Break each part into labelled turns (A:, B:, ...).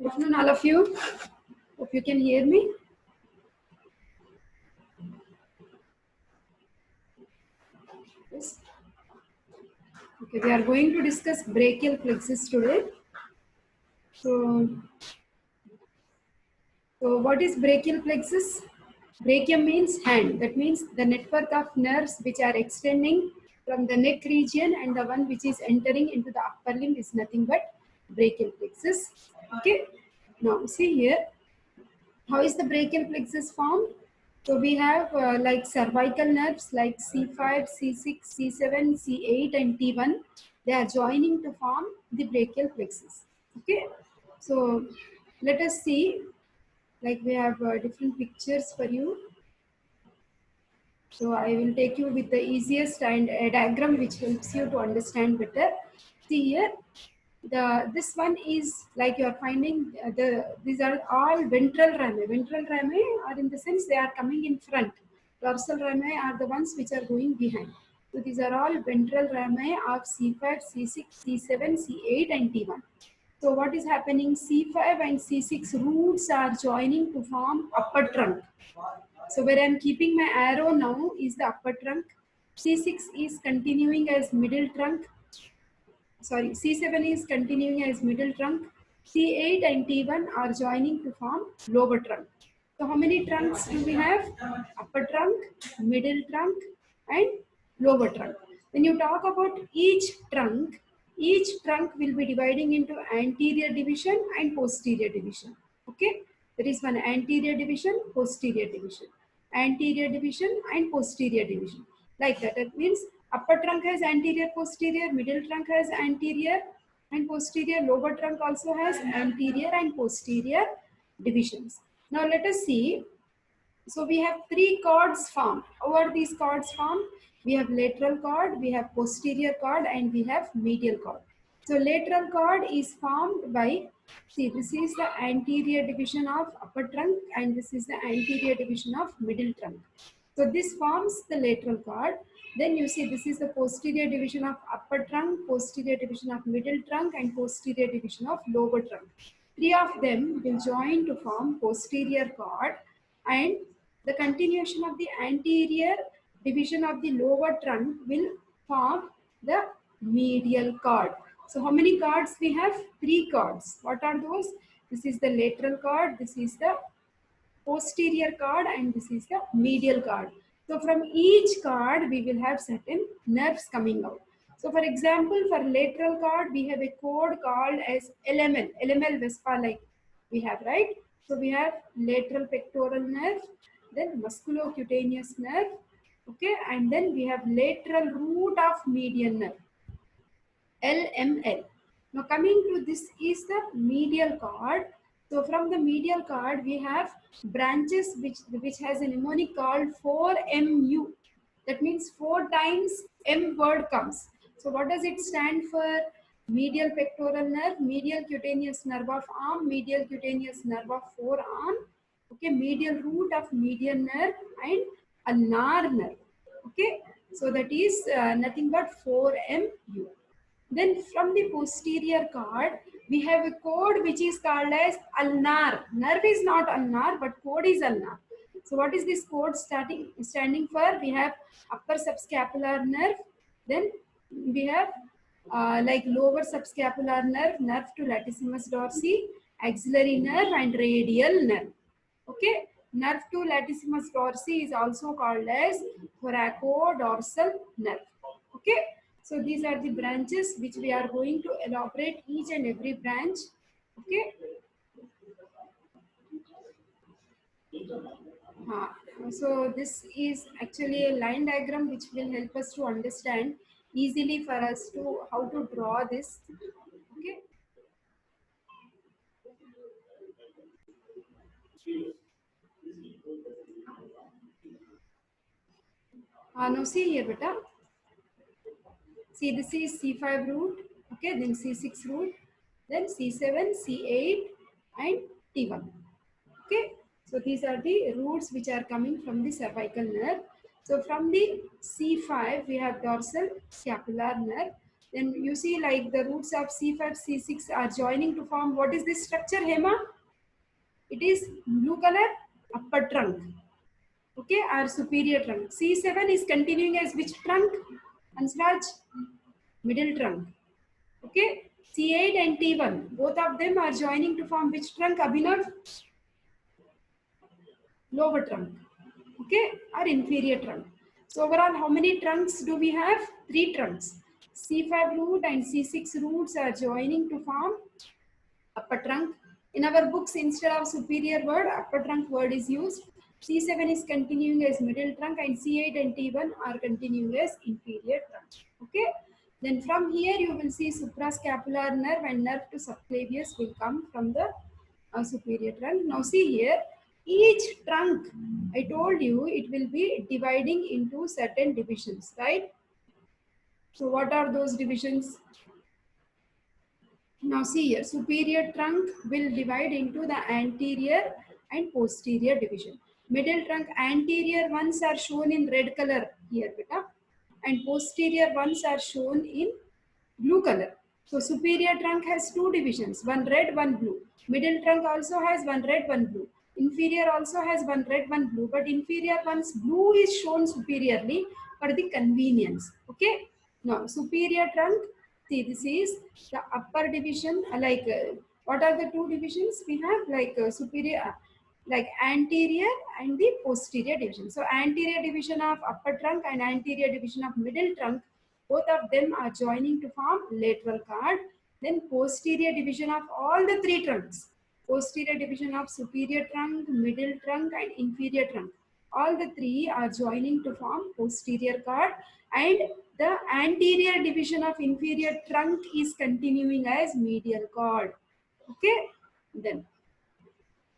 A: Good afternoon, all of you. Hope you can hear me. Yes. Okay, we are going to discuss brachial plexus today. So what is brachial plexus? Brachium means hand. That means the network of nerves which are extending from the neck region, and the one which is entering into the upper limb is nothing but brachial plexus. Okay. Now see here. How is the brachial plexus formed? So we have like cervical nerves like C5, C6, C7, C8 and T1. They are joining to form the brachial plexus. Okay. So let us see, like we have different pictures for you. So I will take you with the easiest and a diagram which helps you to understand better. See here, this one is like you are finding these are all ventral rami. Ventral rami are in the sense they are coming in front. Dorsal rami are the ones which are going behind. So these are all ventral rami of C5, C6, C7, C8 and T1. So what is happening? C5 and C6 roots are joining to form upper trunk. So where I am keeping my arrow now is the upper trunk. C6 is continuing as middle trunk. Sorry, C7 is continuing as middle trunk. C8 and T1 are joining to form lower trunk. So how many trunks do we have? Upper trunk, middle trunk and lower trunk. When you talk about each trunk will be dividing into anterior division and posterior division. Okay, there is one anterior division, posterior division, anterior division and posterior division. Like that, it means upper trunk has anterior, posterior, middle trunk has anterior and posterior, lower trunk also has anterior and posterior divisions. Now let us see. So we have three cords formed. How are these cords formed? We have lateral cord, we have posterior cord and we have medial cord. So lateral cord is formed by, see, this is the anterior division of upper trunk and this is the anterior division of middle trunk. So this forms the lateral cord. Then you see this is the posterior division of upper trunk, posterior division of middle trunk and posterior division of lower trunk. Three of them will join to form posterior cord, and the continuation of the anterior division of the lower trunk will form the medial cord. So how many cords we have? Three cords. What are those? This is the lateral cord, this is the posterior cord and this is the medial cord. So from each cord we will have certain nerves coming out. So for example, for lateral cord we have a cord called as LML, LML Vespa like we have, right? So we have lateral pectoral nerve, then musculocutaneous nerve, okay, and then we have lateral root of median nerve, LML. Now coming to this is the medial cord. So from the medial cord we have branches which has a mnemonic called 4MU. That means 4 times M word comes. So what does it stand for? Medial pectoral nerve, medial cutaneous nerve of arm, medial cutaneous nerve of forearm, okay, medial root of median nerve and ulnar nerve. Okay, so that is nothing but 4MU. Then from the posterior cord, we have a cord which is called as ulnar. Nerve is not ulnar, but cord is ulnar. So what is this cord standing for? We have upper subscapular nerve. Then we have like lower subscapular nerve, nerve to latissimus dorsi, axillary nerve and radial nerve. Okay. Nerve to latissimus dorsi is also called as thoracodorsal nerve. Okay. So these are the branches which we are going to elaborate each and every branch. Okay. So this is actually a line diagram which will help us to understand easily for us to how to draw this. Okay. Now see here, beta. See, this is C5 root, okay, then C6 root, then C7, C8 and T1. Okay, so these are the roots which are coming from the cervical nerve. So from the C5 we have dorsal scapular nerve. Then you see like the roots of C5, C6 are joining to form, what is this structure, Hema? It is blue color, upper trunk. Okay, our superior trunk. C7 is continuing as which trunk? Hansraj? Middle trunk. Okay, C8 and T1, both of them are joining to form which trunk, Abhinav? Lower trunk. Okay, or inferior trunk. So overall, how many trunks do we have? 3 trunks. C5 root and C6 roots are joining to form upper trunk. In our books, instead of superior word, upper trunk word is used. C7 is continuing as middle trunk and C8 and T1 are continuing as inferior trunk. Okay. Then from here you will see suprascapular nerve and nerve to subclavius will come from the superior trunk. Now see here, each trunk, I told you it will be dividing into certain divisions, right? So what are those divisions? Now see here, superior trunk will divide into the anterior and posterior division. Middle trunk, anterior ones are shown in red color here, beta, and posterior ones are shown in blue color. So superior trunk has 2 divisions, one red, one blue. Middle trunk also has one red, one blue. Inferior also has one red, one blue, but inferior one's blue is shown superiorly for the convenience. Okay. Now superior trunk, see this is the upper division, what are the 2 divisions we have, superior, like anterior and the posterior division. So anterior division of upper trunk and anterior division of middle trunk, both of them are joining to form lateral cord. Then posterior division of all the 3 trunks, posterior division of superior trunk, middle trunk and inferior trunk, all the 3 are joining to form posterior cord, and the anterior division of inferior trunk is continuing as medial cord. Okay. Then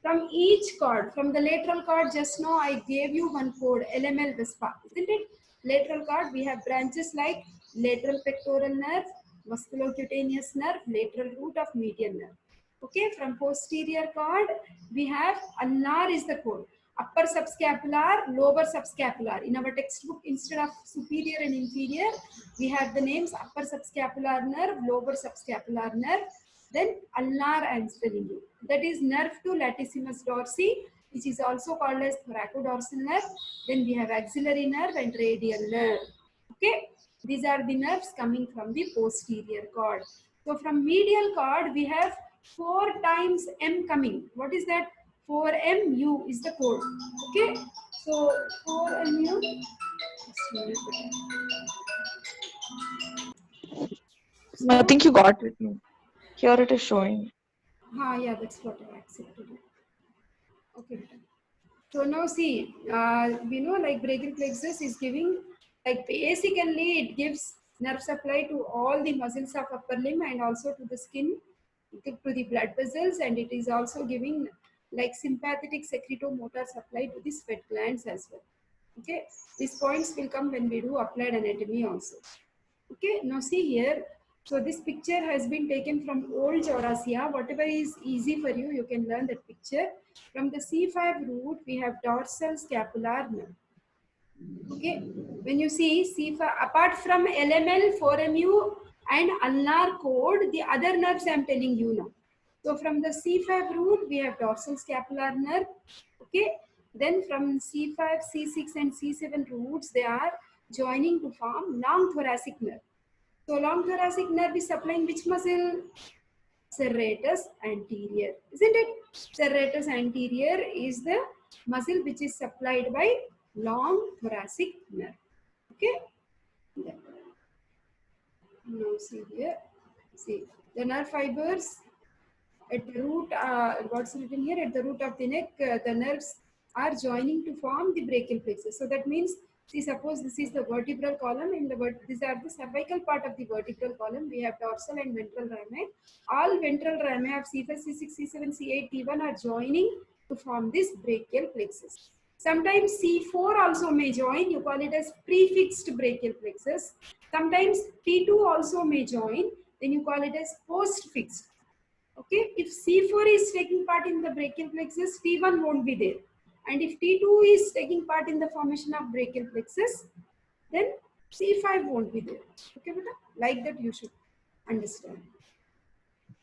A: from each cord, from the lateral cord, just now I gave you one code, LML Vespa, isn't it? Lateral cord, we have branches like lateral pectoral nerve, musculocutaneous nerve, lateral root of median nerve. Okay, from posterior cord, we have ulnar is the code. Upper subscapular, lower subscapular. In our textbook, instead of superior and inferior, we have the names upper subscapular nerve, lower subscapular nerve. Then ulnar I am telling you. That is nerve to latissimus dorsi, which is also called as thoracodorsal nerve. Then we have axillary nerve and radial nerve. Okay. These are the nerves coming from the posterior cord. So from medial cord, we have 4 times M coming. What is that? 4MU is the code. Okay. So 4MU.
B: I think you got it. Here it is showing.
A: Yeah, that's what I accepted. Okay. So now see, we know like brachial plexus is giving, like basically it gives nerve supply to all the muscles of upper limb and also to the skin, to the blood vessels, and it is also giving like sympathetic secretomotor supply to the sweat glands as well. Okay, these points will come when we do applied anatomy also. Okay, now see here. So this picture has been taken from old Chaurasia. Whatever is easy for you, you can learn that picture. From the C5 root, we have dorsal scapular nerve. Okay, when you see C5, apart from LML, 4MU and ulnar cord, the other nerves I am telling you now. So from the C5 root, we have dorsal scapular nerve. Okay, then from C5, C6 and C7 roots, they are joining to form long thoracic nerve. So long thoracic nerve is supplying which muscle? Serratus anterior, isn't it? Serratus anterior is the muscle which is supplied by long thoracic nerve. Okay. Then, now see here. See the nerve fibers at the root. What's written here? At the root of the neck, the nerves are joining to form the brachial plexus. So that means, see, suppose this is the vertebral column, and these are the cervical part of the vertebral column. We have dorsal and ventral rami. All ventral rami of C5, C6, C7, C8, T1 are joining to form this brachial plexus. Sometimes C4 also may join. You call it as prefixed brachial plexus. Sometimes T2 also may join. Then you call it as postfixed. Okay, if C4 is taking part in the brachial plexus, T1 won't be there. And if T2 is taking part in the formation of brachial plexus, then C5 won't be there. Okay, beta? Like that you should understand.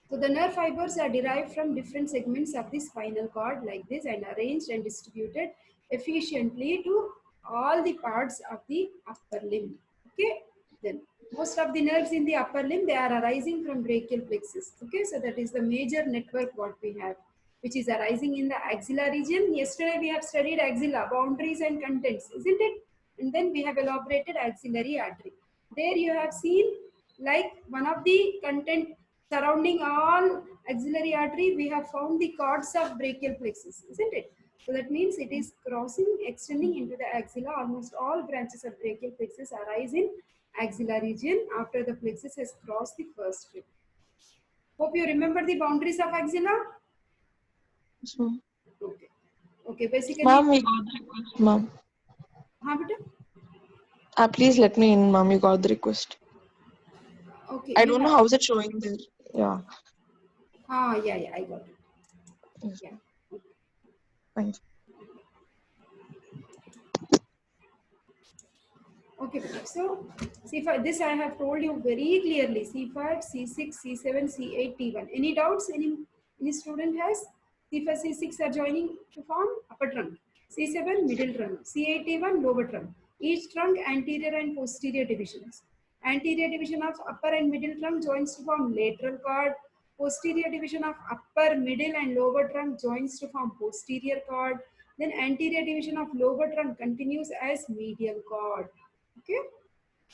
A: So the nerve fibers are derived from different segments of the spinal cord like this and arranged and distributed efficiently to all the parts of the upper limb. Okay, then most of the nerves in the upper limb, they are arising from brachial plexus. Okay, so that is the major network what we have, which is arising in the axilla region. Yesterday we have studied axilla, boundaries and contents, isn't it? And then we have elaborated axillary artery. There you have seen like one of the content surrounding all axillary artery, we have found the cords of brachial plexus, isn't it? So that means it is crossing, extending into the axilla. Almost all branches of brachial plexus arise in axilla region after the plexus has crossed the first rib. Hope you remember the boundaries of axilla.
B: Yes, ma'am.
A: Okay. Okay. Basically,
B: Ma'am, we got the request, ma'am.
A: हाँ बेटा.
B: Please let me in, ma'am. You got the request.
A: Okay.
B: I
A: You
B: don't know
A: have.
B: how is it showing there. Yeah.
A: Yeah. I got it.
B: Yes,
A: Yeah.
B: thank you.
A: Okay, so see for this I have told you very clearly. C5, C6, C7, C8, T1. Any doubts? Any student has? C5, C6 are joining to form upper trunk. C7 middle trunk. C8, T1 lower trunk. Each trunk anterior and posterior divisions. Anterior division of upper and middle trunk joins to form lateral cord. Posterior division of upper, middle and lower trunk joins to form posterior cord. Then anterior division of lower trunk continues as medial cord. Okay.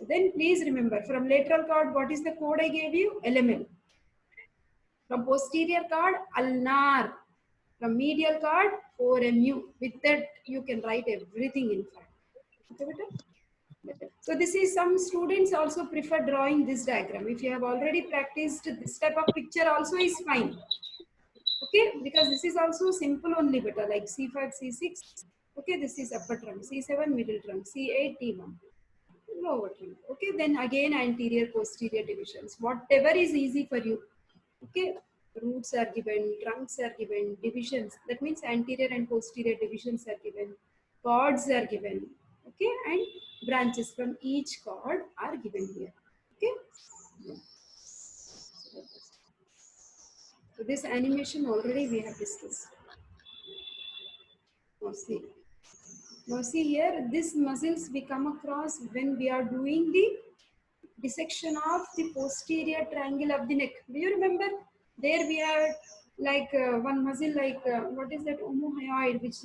A: Then please remember from lateral cord, what is the code I gave you? LML. From posterior cord, ulnar. From medial cord, 4MU. With that, you can write everything in fact. Okay, so this is some students also prefer drawing this diagram. If you have already practiced this type of picture also is fine. Okay, because this is also simple only better like C5, C6. Okay, this is upper trunk, C7 middle trunk, C8 T1. Lower trunk. Okay, then again anterior posterior divisions. Whatever is easy for you. Okay, roots are given, trunks are given, divisions. That means anterior and posterior divisions are given, cords are given. Okay, and branches from each cord are given here. Okay. So this animation already we have discussed. Now see. Now see here, these muscles we come across when we are doing the dissection of the posterior triangle of the neck. Do you remember? There we have like one muscle like what is that omohyoid which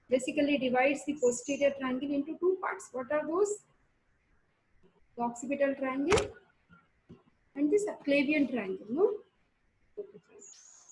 A: basically divides the posterior triangle into two parts. What are those? The occipital triangle and the subclavian triangle. No?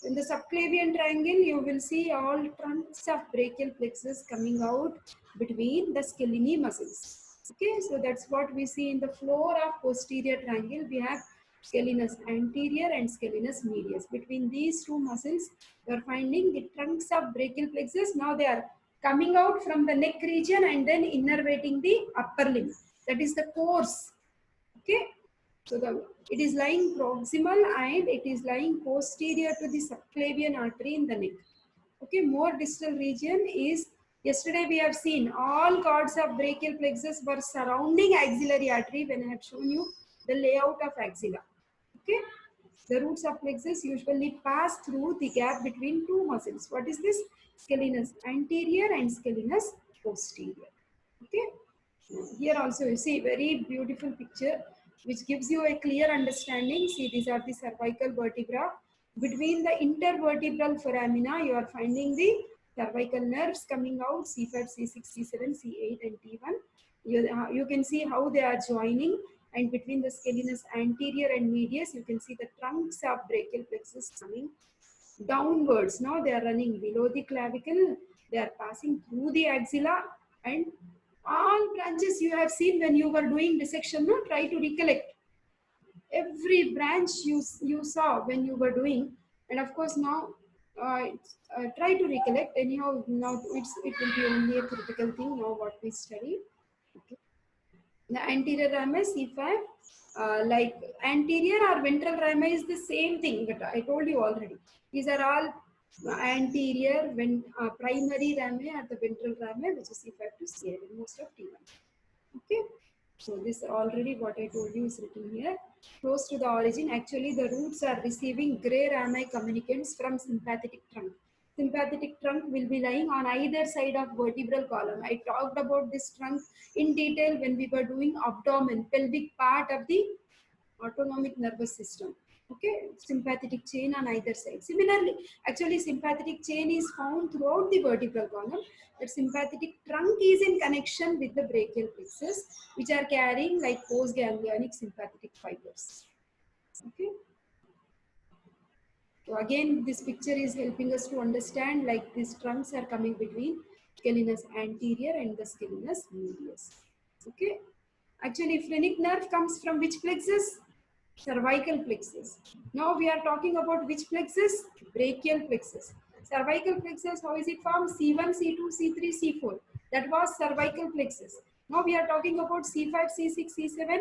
A: In the subclavian triangle, you will see all trunks of brachial plexus coming out between the scalene muscles. Okay, so that's what we see in the floor of posterior triangle. We have scalenus anterior and scalenus medius. Between these two muscles, you are finding the trunks of brachial plexus. Now they are coming out from the neck region and then innervating the upper limb. That is the course. Okay, so it is lying proximal and it is lying posterior to the subclavian artery in the neck. Okay, more distal region is, yesterday we have seen all cords of brachial plexus were surrounding axillary artery when I have shown you the layout of axilla. Okay, the roots of plexus usually pass through the gap between two muscles. What is this? Scalenus anterior and scalenus posterior. Okay, here also you see very beautiful picture which gives you a clear understanding. See, these are the cervical vertebra. Between the intervertebral foramina, you are finding the cervical nerves coming out, C5, C6, C7, C8 and T1. You can see how they are joining, and between the scalenus anterior and medius, you can see the trunks of brachial plexus coming downwards. Now they are running below the clavicle, they are passing through the axilla, and all branches you have seen when you were doing dissection. No, try to recollect every branch you saw when you were doing, and of course now try to recollect. Anyhow, now it will be only a critical thing now what we study. Okay. The anterior rami C5, like anterior or ventral rami is the same thing, but I told you already. These are all anterior when primary rami or the ventral rami, which is C5 to C8 in most of T1. Okay. So this already what I told you is written here. Close to the origin, actually the roots are receiving gray rami communicants from sympathetic trunk. Sympathetic trunk will be lying on either side of vertebral column. I talked about this trunk in detail when we were doing abdomen, pelvic part of the autonomic nervous system. Okay, sympathetic chain on either side. Similarly, actually sympathetic chain is found throughout the vertebral column. That sympathetic trunk is in connection with the brachial plexus, which are carrying like postganglionic sympathetic fibers. Okay. So again, this picture is helping us to understand like these trunks are coming between scalenus anterior and the scalenus medius. Okay. Actually, phrenic nerve comes from which plexus? Cervical plexus. Now we are talking about which plexus? Brachial plexus. Cervical plexus, how is it formed? C1, C2, C3, C4. That was cervical plexus. Now we are talking about C5, C6, C7,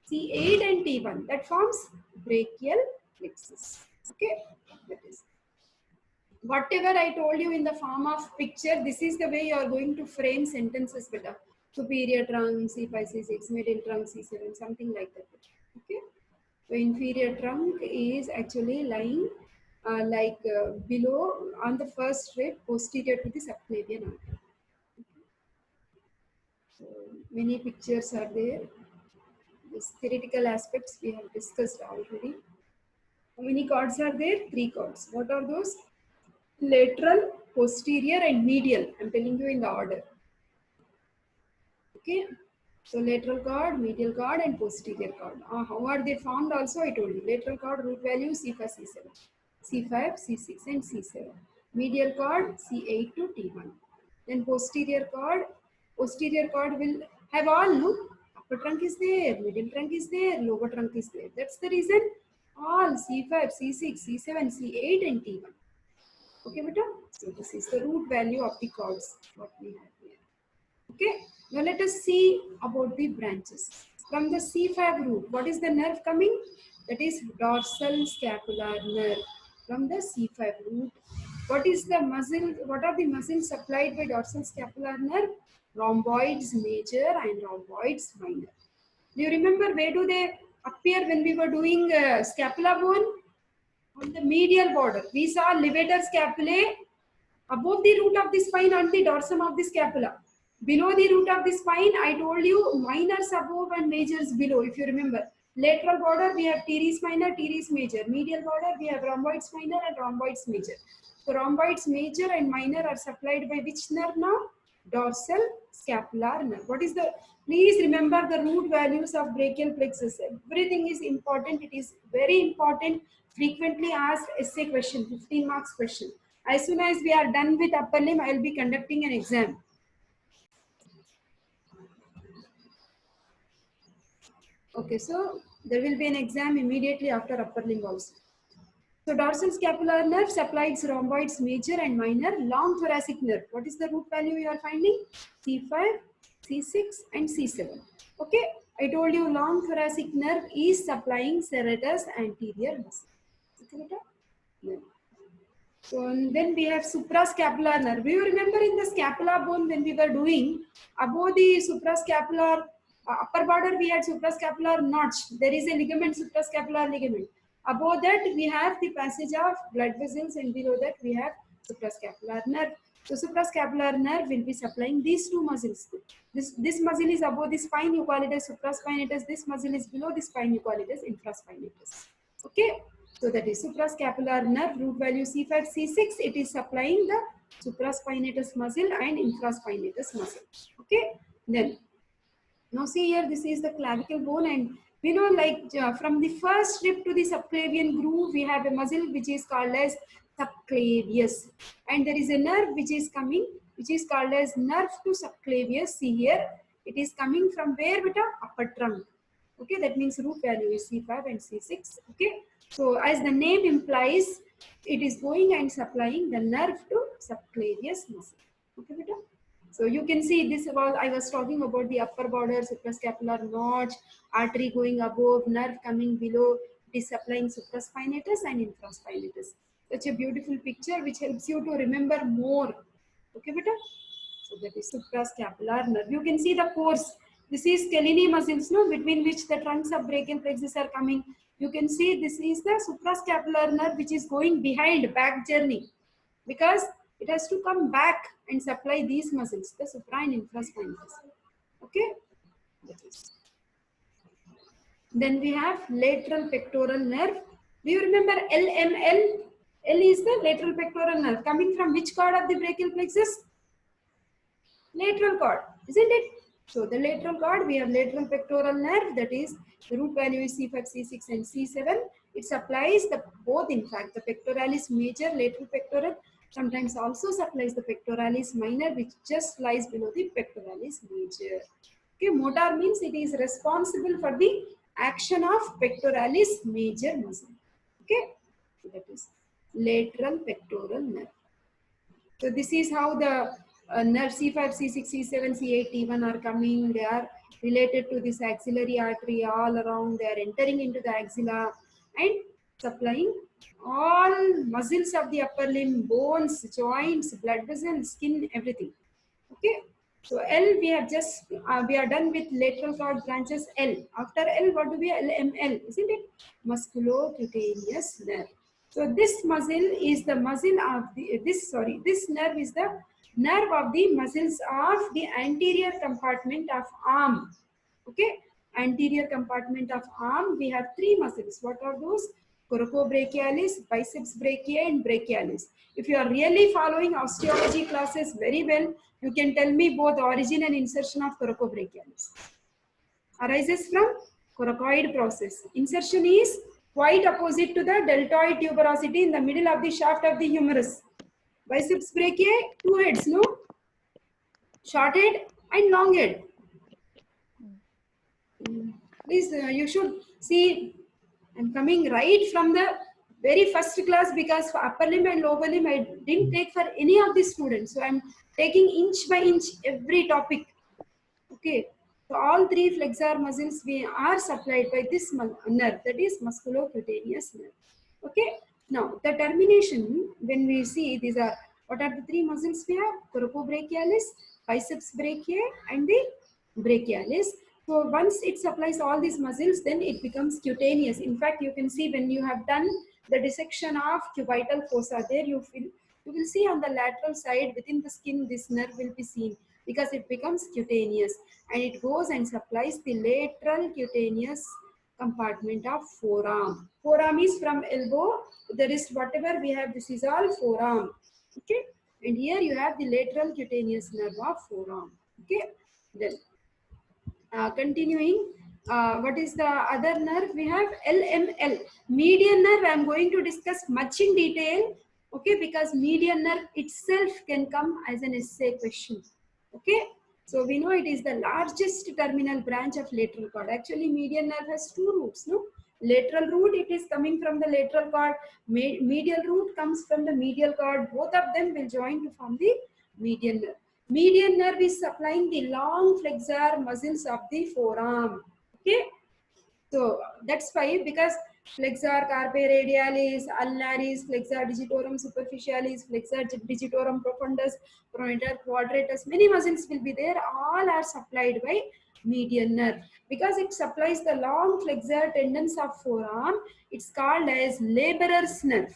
A: C8 and T1. That forms brachial plexus. Okay, that is. Whatever I told you in the form of picture, this is the way you are going to frame sentences better. Superior trunk, C5, C6, middle trunk, C7, something like that. Okay. So inferior trunk is actually lying below on the first rib, posterior to the subclavian artery. So many pictures are there. These theoretical aspects we have discussed already. How many cords are there? 3 cords. What are those? Lateral, posterior and medial. I'm telling you in the order. Okay. So lateral cord, medial cord and posterior cord. How are they formed also I told you. Lateral cord root value C5, C7. C5, C6 and C7. Medial cord C8 to T1. Then posterior cord will have all, no? Upper trunk is there, middle trunk is there, lower trunk is there. That's the reason all C5, C6, C7, C8 and T1. Okay, beta? So this is the root value of the cords what we have here. Okay, now let us see about the branches. From the C5 root, what is the nerve coming? That is dorsal scapular nerve. From the C5 root, what is the muscle? What are the muscles supplied by dorsal scapular nerve? Rhomboids major and rhomboids minor. Do you remember where do they appear when we were doing scapula bone? On the medial border. We saw levator scapulae above the root of the spine on the dorsum of the scapula. Below the root of the spine, I told you minors above and majors below, if you remember. Lateral border, we have teres minor, teres major. Medial border, we have rhomboids minor and rhomboids major. So rhomboids major and minor are supplied by which nerve now? Dorsal scapular nerve. What is the, please remember the root values of brachial plexus. Everything is important. It is very important. Frequently asked essay question, 15 marks question. As soon as we are done with upper limb, I will be conducting an exam. Okay, so there will be an exam immediately after upper limb also. So dorsal scapular nerve supplies rhomboids major and minor. Long thoracic nerve. What is the root value you are finding? C5, C6 and C7. Okay, I told you long thoracic nerve is supplying serratus anterior muscle. Okay, beta? So and then we have suprascapular nerve. Do you remember in the scapula bone when we were doing above the suprascapular upper border we had suprascapular notch. There is a ligament, suprascapular ligament. Above that we have the passage of blood vessels and below that we have suprascapular nerve. So suprascapular nerve will be supplying these two muscles. This muscle is above the spine, you call it as supraspinatus. This muscle is below the spine, you call it as infraspinatus. Okay. So that is suprascapular nerve, root value C5, C6. It is supplying the supraspinatus muscle and infraspinatus muscle. Okay. Then, now see here, this is the clavicle bone, and we know like from the first rib to the subclavian groove, we have a muscle which is called as subclavius. And there is a nerve which is coming, which is called as nerve to subclavius. See here, it is coming from where, beta? Upper trunk. Okay, that means root value is C5 and C6. Okay. So as the name implies, it is going and supplying the nerve to subclavius muscle. Okay, beta? So you can see this about, I was talking about the upper border, suprascapular notch, artery going above, nerve coming below. It is supplying supraspinatus and infraspinatus. Such a beautiful picture which helps you to remember more. Okay, beta? So that is suprascapular nerve. You can see the pores. This is Kellini muscles, no, between which the trunks of brachial plexus are coming. You can see this is the suprascapular nerve which is going behind, back journey, because it has to come back and supply these muscles, the supra and infraspinatus. Okay. Then we have lateral pectoral nerve. Do you remember LML? L is the lateral pectoral nerve coming from which cord of the brachial plexus? Lateral cord, isn't it? So the lateral cord, we have lateral pectoral nerve, that is the root value is C5, C6 and C7. It supplies the both, in fact, the pectoralis major, lateral pectoral, sometimes also supplies the pectoralis minor, which just lies below the pectoralis major. Okay, motor means it is responsible for the action of pectoralis major muscle. Okay, so that is lateral pectoral nerve. So this is how the nerve C5, C6, C7, C8, T1 are coming. They are related to this axillary artery all around. They are entering into the axilla and supplying all muscles of the upper limb, bones, joints, blood vessels, skin, everything. Okay. So L, we have just, we are done with lateral cord branches L. After L, what do we have? LML, isn't it? Musculocutaneous nerve. So this muscle is the muscle of the, this nerve is the nerve of the muscles of the anterior compartment of arm. Okay, anterior compartment of arm, we have three muscles. What are those? Coracobrachialis, biceps brachii and brachialis. If you are really following osteology classes very well, you can tell me both origin and insertion of coracobrachialis. Arises from coracoid process. Insertion is quite opposite to the deltoid tuberosity in the middle of the shaft of the humerus. Biceps brachii, two heads, no? Short head and long head. Please, you should see, I'm coming right from the very first class, because for upper limb and lower limb, I didn't take for any of the students. So I'm taking inch by inch every topic. Okay. So all three flexor muscles we are supplied by this nerve, that is musculocutaneous nerve. Okay. Now the termination, when we see these are, what are the three muscles we have? Coracobrachialis, biceps brachii and the brachialis. So once it supplies all these muscles, then it becomes cutaneous. In fact, you can see when you have done the dissection of cubital fossa, there you will see on the lateral side within the skin, this nerve will be seen, because it becomes cutaneous and it goes and supplies the lateral cutaneous compartment of forearm. Forearm is from elbow to the wrist, whatever we have, this is all forearm. Okay, and here you have the lateral cutaneous nerve of forearm. Okay, then continuing, what is the other nerve? We have LML, median nerve. I am going to discuss much in detail. Okay, because median nerve itself can come as an essay question. Okay, so we know it is the largest terminal branch of lateral cord. Actually, median nerve has two roots, no? Lateral root, it is coming from the lateral cord. Medial root comes from the medial cord. Both of them will join to form the median nerve. Median nerve is supplying the long flexor muscles of the forearm. Okay, so that's why, because flexor carpi radialis, ulnaris, flexor digitorum superficialis, flexor digitorum profundus, pronator quadratus, many muscles will be there. All are supplied by median nerve. Because it supplies the long flexor tendons of forearm, it's called as laborer's nerve.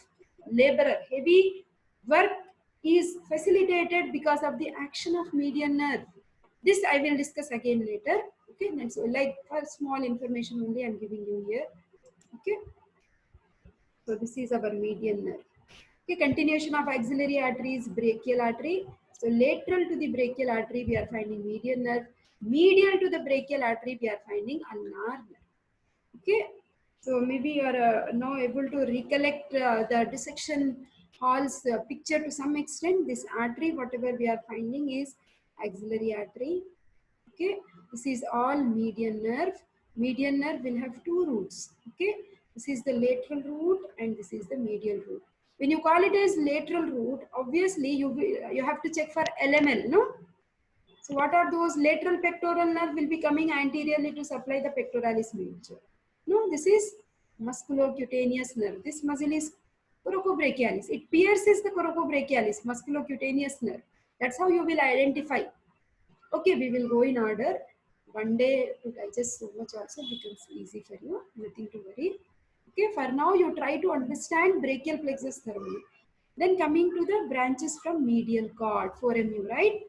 A: Laborer, heavy work is facilitated because of the action of median nerve. This I will discuss again later. Okay, and so like for small information only I'm giving you here. Okay, so this is our median nerve. Okay, continuation of axillary arteries, brachial artery. So lateral to the brachial artery we are finding median nerve. Medial to the brachial artery we are finding ulnar nerve. Okay, so maybe you are now able to recollect the dissection hall's picture to some extent. This artery, whatever we are finding, is axillary artery. Okay, this is all median nerve. Median nerve will have two roots. Okay, this is the lateral root and this is the medial root. When you call it as lateral root, obviously you have to check for LML, no? So what are those? Lateral pectoral nerve will be coming anteriorly to supply the pectoralis major. No, this is musculocutaneous nerve. This muscle is coracobrachialis. It pierces the coracobrachialis, musculocutaneous nerve. That's how you will identify. Okay, we will go in order. one day to digest so much also becomes easy for you. Nothing to worry. Okay, for now you try to understand brachial plexus thoroughly. Then coming to the branches from medial cord, foremu, right?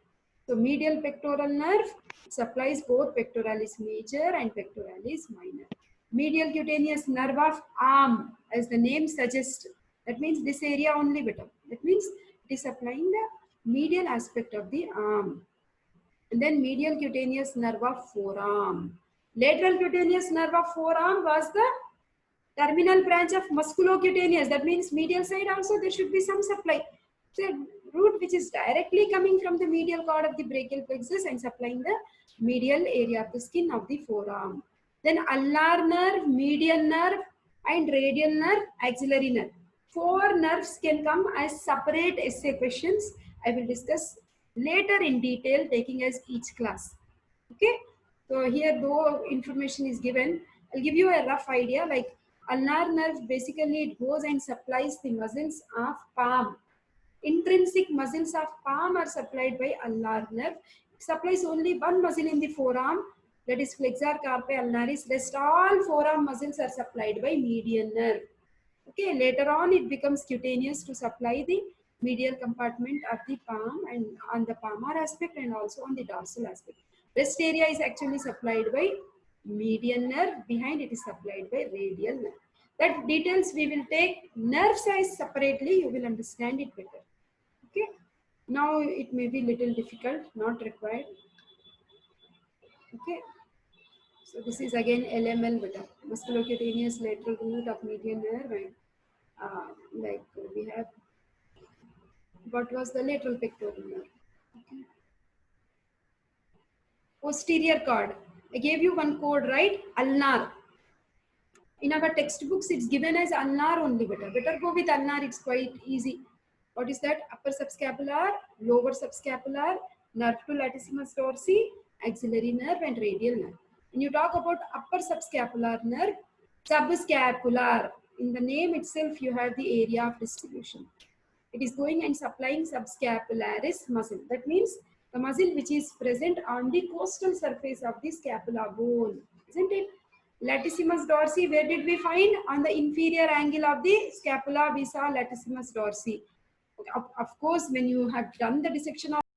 A: So medial pectoral nerve supplies both pectoralis major and pectoralis minor. Medial cutaneous nerve of arm, as the name suggests, that means this area only better. That means it is supplying the medial aspect of the arm. And then medial cutaneous nerve of forearm. Lateral cutaneous nerve of forearm was the terminal branch of musculocutaneous. That means medial side also there should be some supply. So root which is directly coming from the medial cord of the brachial plexus and supplying the medial area of the skin of the forearm. Then ulnar nerve, median nerve and radial nerve, axillary nerve. 4 nerves can come as separate essay questions. I will discuss later in detail taking as each class. Okay. So here though information is given, I'll give you a rough idea like ulnar nerve basically it goes and supplies the muscles of palm. Intrinsic muscles of palm are supplied by ulnar nerve. It supplies only one muscle in the forearm, that is flexor carpi ulnaris. Rest all forearm muscles are supplied by median nerve. Okay, later on it becomes cutaneous to supply the medial compartment of the palm and on the palmar aspect and also on the dorsal aspect. Rest area is actually supplied by median nerve, behind it is supplied by radial nerve. That details we will take nerve size separately, you will understand it better. Okay, now it may be little difficult, not required. Okay, so this is again LML beta, musculocutaneous lateral root of median nerve and like we have what was the lateral pectoral nerve. Okay. Posterior cord. I gave you one code, right? Ulnar. In our textbooks, it's given as ulnar only. Better go with ulnar. It's quite easy. What is that? Upper subscapular, lower subscapular, nerve to latissimus dorsi, axillary nerve, and radial nerve. When you talk about upper subscapular nerve, subscapular. In the name itself, you have the area of distribution. It is going and supplying subscapularis muscle. That means the muscle which is present on the costal surface of the scapula bone, isn't it? Latissimus dorsi, where did we find? On the inferior angle of the scapula, we saw latissimus dorsi. Of course, when you have done the dissection of